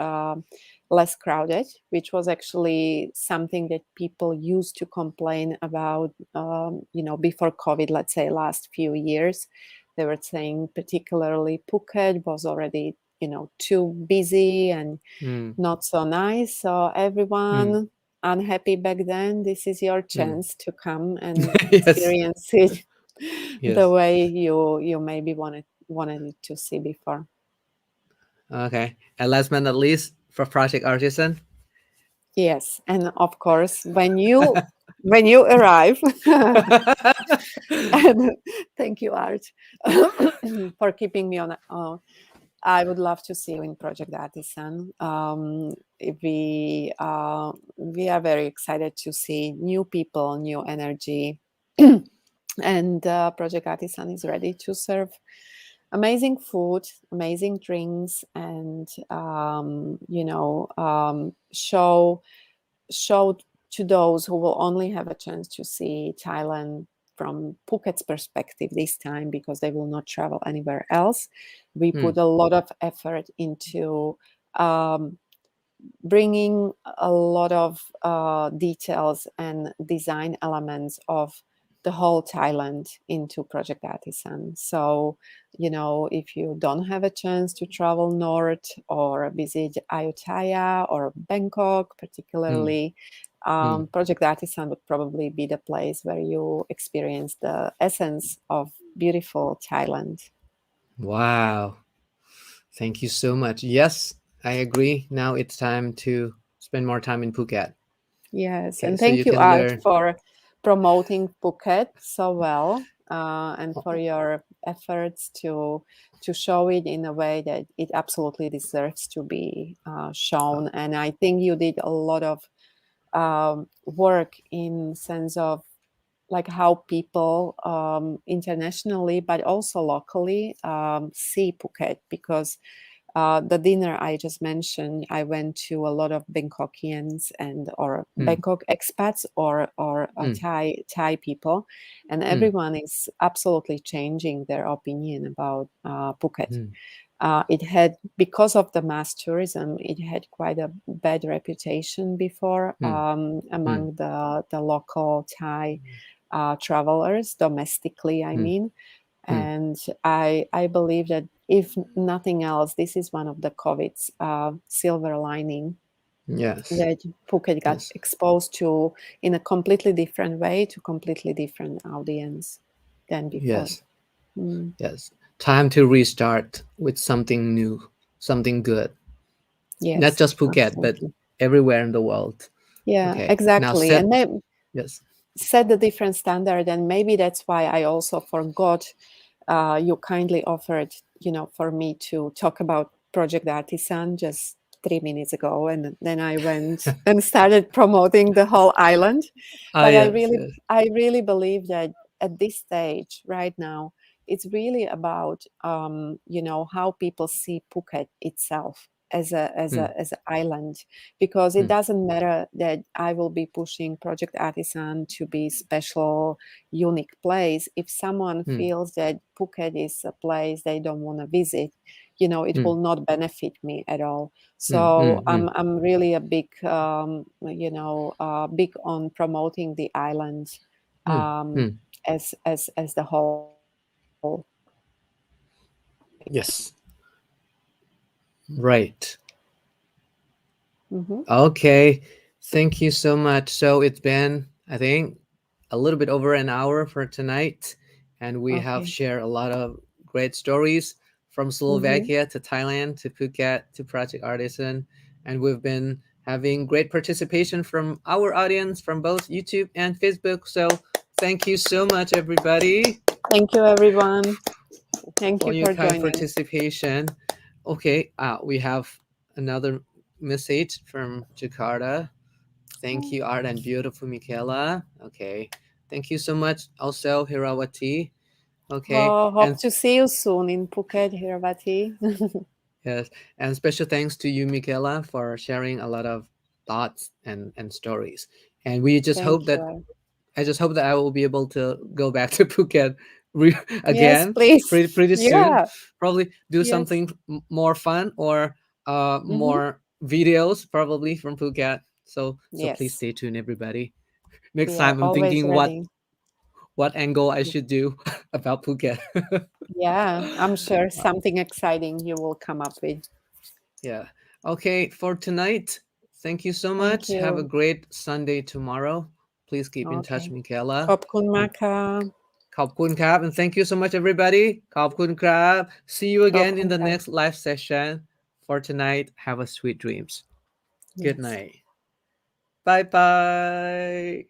less crowded, which was actually something that people used to complain about before COVID, let's say last few years. They were saying particularly Phuket was already too busy and
Mm,
not so nice. So
mm,
everyone unhappy back then, this is your
mm.
chance to come and
Yes.
experience it the
Yes.
way you maybe wanted it to see before.
Okay. And last but not least, for Project Artisan.
Yes, and of course, when you arrive, and thank you, Art, for keeping me on. I would love to see you in Project Artisan. We are very excited to see new people, new energy, and Project Artisan is ready to serve amazing food, amazing drinks, and show to those who will only have a chance to see Thailand from Phuket's perspective this time because they will not travel anywhere else. We put a lot of effort into um, bringing a lot of details and design elements of the whole Thailand into Project Artisan. So, if you don't have a chance to travel north or visit Ayutthaya or Bangkok,
Mm,
particularly,
mm.
Project Artisan would probably be the place where you experience the essence of beautiful Thailand.
Wow. Thank you so much. Yes, I agree. Now it's time to spend more time in Phuket.
Yes,
Okay,
and
so you
thank you,
can
Art,
learn.
for promoting Phuket so well, and for your efforts to show it in a way that it absolutely deserves to be shown. And I think you did a lot of work in sense of like how people internationally, but also locally, see Phuket because the dinner I just mentioned, I went to a lot of Bangkokians and or
Mm,
Bangkok expats or
mm,
Thai people, and
mm,
everyone is absolutely changing their opinion about Phuket.
mm,
It had, because of the mass tourism, it had quite a bad reputation before
mm, mm,
among the local Thai travelers domestically. I
mm,
mean,
mm.
and I believe that if nothing else, this is one of the COVID's silver lining
Yes,
that Phuket got
yes,
exposed to in a completely different way to completely different audience than before.
yes,
Mm,
yes. Time to restart with something new, something good. Not
yes,
just Phuket, but
absolutely.
everywhere in the world.
Yeah,
Okay, now
exactly.
set.
And they
Yes.
set a different standard, and maybe that's why I also forgot you kindly offered, for me to talk about Project Artisan just 3 minutes ago, and then I went and started promoting the whole island.
Ah,
But I
yes,
really,
yes.
I really believe that at this stage, right now, it's really about, how people see Phuket itself as a as
Mm,
a as an island, because it
mm,
doesn't matter that I will be pushing Project Artisan to be special, unique place. If someone
mm,
feels that Phuket is a place they don't want to visit, it
mm,
will not benefit me at all.
mm,
So
mm, mm,
I'm really a big big on promoting the island
mm,
um,
mm.
as the whole.
Yes. Right.
Hmm.
Okay. Thank you so much. So it's been, I think, a little bit over an hour for tonight, and we have
Okay.
shared a lot of great stories from
Hmm.
Slovakia to Thailand to Phuket to Project Artisan, and we've been having great participation from our audience from both YouTube and Facebook. So thank you so much, everybody,
Thank you, everyone. Thank
for
you
your
for
kind
joining.
participation. Okay, we have another message from Jakarta. Thank you, Art and beautiful Michaela. Okay. Thank you so much, also Hirawati. Okay.
Hope
And
to see you soon in Phuket, Hiravati.
yes, and special thanks to you, Michaela, for sharing a lot of thoughts and stories. And we just
Thank
hope that
you.
I just hope that I will be able to go back to Phuket
Yes,
again
please.
pretty soon.
Yeah.
Probably do
Yes.
something more fun or
Hmm.
more videos probably from Phuket. So please
Yes.
stay tuned, everybody. Next
We are
time I'm
always
thinking
ready.
what angle I should do about Phuket.
Yeah, I'm sure something exciting you will come up with.
Yeah. Okay, for tonight, thank you so
Thank
much. Have a
you.
great Sunday tomorrow. Please keep in touch,
Okay.
Michaela.
ขอบคุณมากค่ะ
And thank you so much, everybody. ขอบคุณครับ See you
ขอบ
again
คุ
in
ณ
the
ค่ะ
next live session. For tonight, have a sweet dreams. Good
Yes
night. Bye bye.